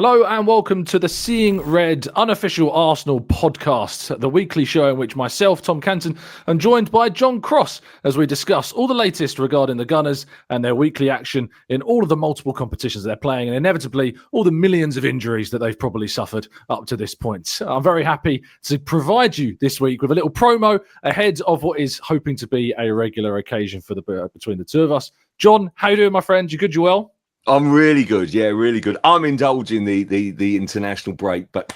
Hello and welcome to the Seeing Red Unofficial Arsenal podcast, the weekly show in which myself, Tom Canton, am joined by John Cross as we discuss all the latest regarding the Gunners and their weekly action in all of the multiple competitions they're playing and inevitably all the millions of injuries that they've probably suffered up to this point. I'm very happy to provide you this week with a little promo ahead of what is hoping to be a regular occasion for between the two of us. John, how you doing, my friend? You good? You well? I'm really good. Yeah, really good. I'm indulging the international break, but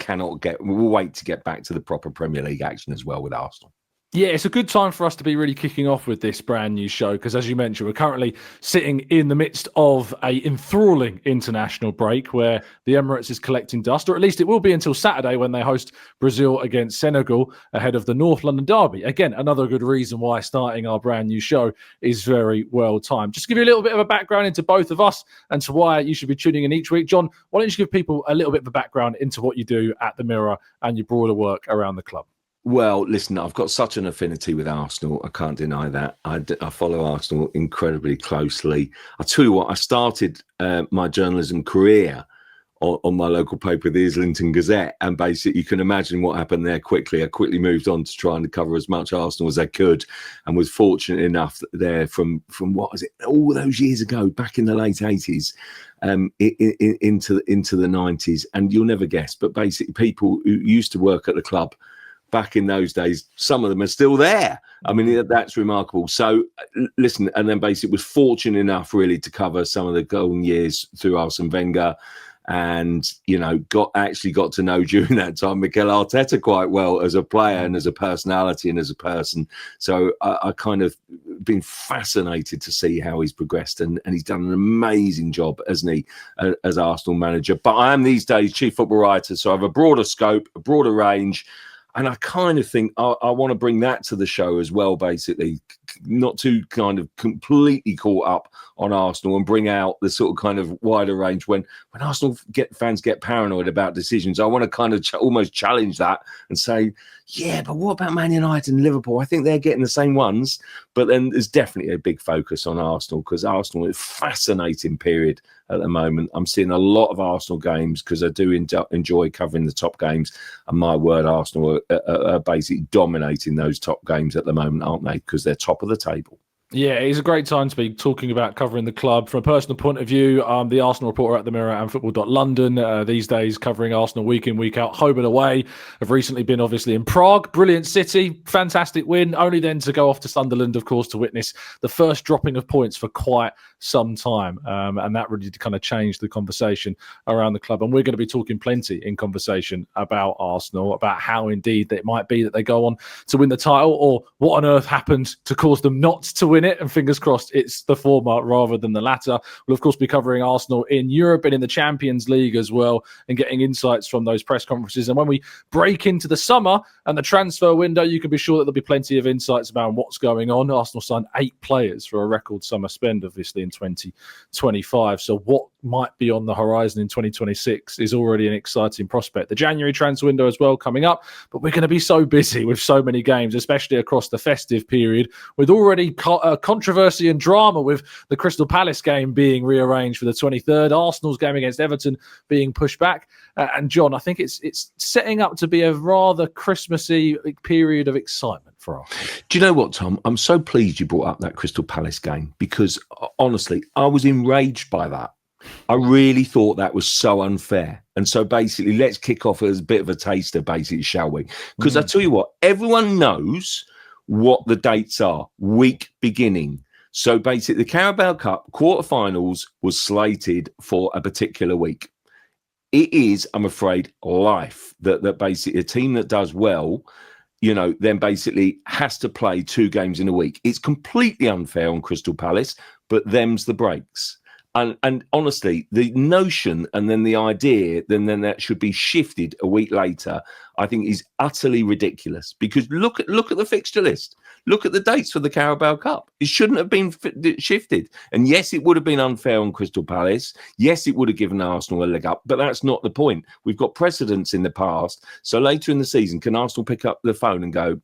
we'll wait to get back to the proper Premier League action as well with Arsenal. Yeah, it's a good time for us to be really kicking off with this brand new show because, as you mentioned, we're currently sitting in the midst of a enthralling international break where the Emirates is collecting dust, or at least it will be until Saturday when they host Brazil against Senegal ahead of the North London derby. Again, another good reason why starting our brand new show is very well timed. Just to give you a little bit of a background into both of us and to why you should be tuning in each week. John, why don't you give people a little bit of a background into what you do at the Mirror and your broader work around the club? Well, listen, I've got such an affinity with Arsenal. I can't deny that. I follow Arsenal incredibly closely. I'll tell you what, I started my journalism career on my local paper, the Islington Gazette, and basically you can imagine what happened there quickly. I quickly moved on to try and cover as much Arsenal as I could and was fortunate enough there from what was it, all those years ago, back in the late 80s, into the 90s. And you'll never guess, but basically people who used to work at the club back in those days, some of them are still there. I mean, that's remarkable. So listen, and then basically was fortunate enough really to cover some of the golden years through Arsene Wenger, and got to know during that time Mikel Arteta quite well as a player and as a personality and as a person. So I kind of been fascinated to see how he's progressed, and he's done an amazing job, hasn't he, as Arsenal manager. But I am these days chief football writer, so I have a broader scope, a broader range. And I kind of think I want to bring that to the show as well, basically, not to kind of completely caught up on Arsenal and bring out the sort of kind of wider range. When Arsenal fans get paranoid about decisions, I want to kind of almost challenge that and say, yeah, but what about Man United and Liverpool? I think they're getting the same ones. But then there's definitely a big focus on Arsenal because Arsenal is a fascinating period at the moment. I'm seeing a lot of Arsenal games because I do enjoy covering the top games. And my word, Arsenal are basically dominating those top games at the moment, aren't they? Because they're top of the table. Yeah, it's a great time to be talking about covering the club. From a personal point of view, the Arsenal reporter at the Mirror and football.london these days covering Arsenal week in, week out, home and away. I've recently been obviously in Prague, brilliant city, fantastic win, only then to go off to Sunderland, of course, to witness the first dropping of points for quite some time. And that really kind of changed the conversation around the club. And we're going to be talking plenty in conversation about Arsenal, about how indeed it might be that they go on to win the title, or what on earth happened to cause them not to win it, and fingers crossed it's the former rather than the latter. We'll of course be covering Arsenal in Europe and in the Champions League as well, and getting insights from those press conferences. And when we break into the summer and the transfer window, you can be sure that there'll be plenty of insights about what's going on. Arsenal signed 8 players for a record summer spend, obviously, in 2025. So what might be on the horizon in 2026 is already an exciting prospect. The January transfer window as well coming up, but we're going to be so busy with so many games, especially across the festive period, with already controversy and drama with the Crystal Palace game being rearranged for the 23rd, Arsenal's game against Everton being pushed back. And John, I think it's setting up to be a rather Christmassy period of excitement for us. Do you know what, Tom? I'm so pleased you brought up that Crystal Palace game because honestly, I was enraged by that. I really thought that was so unfair. And so basically, let's kick off as a bit of a taster, basically, shall we? Because I tell you what, everyone knows what the dates are, week beginning. So basically, the Carabao Cup quarterfinals was slated for a particular week. It is, I'm afraid, life that basically a team that does well, then basically has to play 2 games in a week. It's completely unfair on Crystal Palace, but them's the breaks. And honestly, the notion and then the idea, then that should be shifted a week later, I think is utterly ridiculous. Because look at the fixture list. Look at the dates for the Carabao Cup. It shouldn't have been shifted. And yes, it would have been unfair on Crystal Palace. Yes, it would have given Arsenal a leg up. But that's not the point. We've got precedents in the past. So later in the season, can Arsenal pick up the phone and go,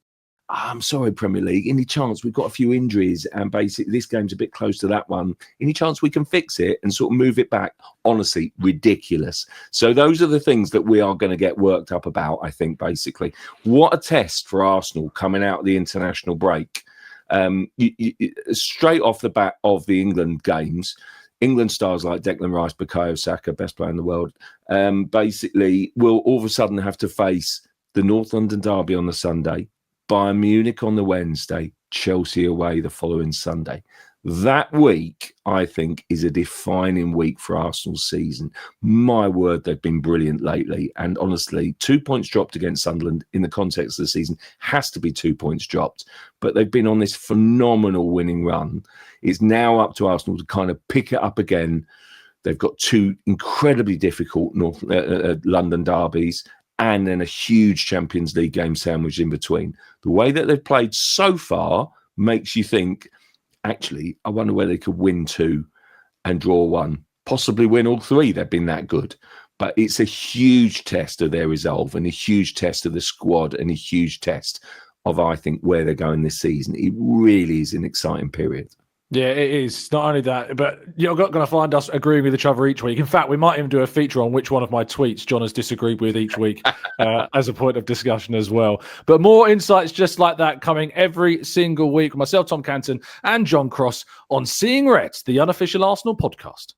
I'm sorry, Premier League, any chance we've got a few injuries and basically this game's a bit close to that one? Any chance we can fix it and sort of move it back? Honestly, ridiculous. So those are the things that we are going to get worked up about, I think, basically. What a test for Arsenal coming out of the international break. Straight off the bat of the England games, England stars like Declan Rice, Bukayo Saka, best player in the world, basically will all of a sudden have to face the North London derby on the Sunday, Bayern Munich on the Wednesday, Chelsea away the following Sunday. That week, I think, is a defining week for Arsenal's season. My word, they've been brilliant lately. And honestly, 2 points dropped against Sunderland in the context of the season has to be 2 points dropped. But they've been on this phenomenal winning run. It's now up to Arsenal to kind of pick it up again. They've got two incredibly difficult North London derbies, and then a huge Champions League game sandwiched in between. The way that they've played so far makes you think, actually, I wonder where they could win 2 and draw 1, possibly win all 3. They've been that good. But it's a huge test of their resolve and a huge test of the squad and a huge test of, I think, where they're going this season. It really is an exciting period. Yeah, it is. Not only that, but you're going to find us agreeing with each other each week. In fact, we might even do a feature on which one of my tweets John has disagreed with each week as a point of discussion as well. But more insights just like that coming every single week with myself, Tom Canton, and John Cross on Seeing Red, the unofficial Arsenal podcast.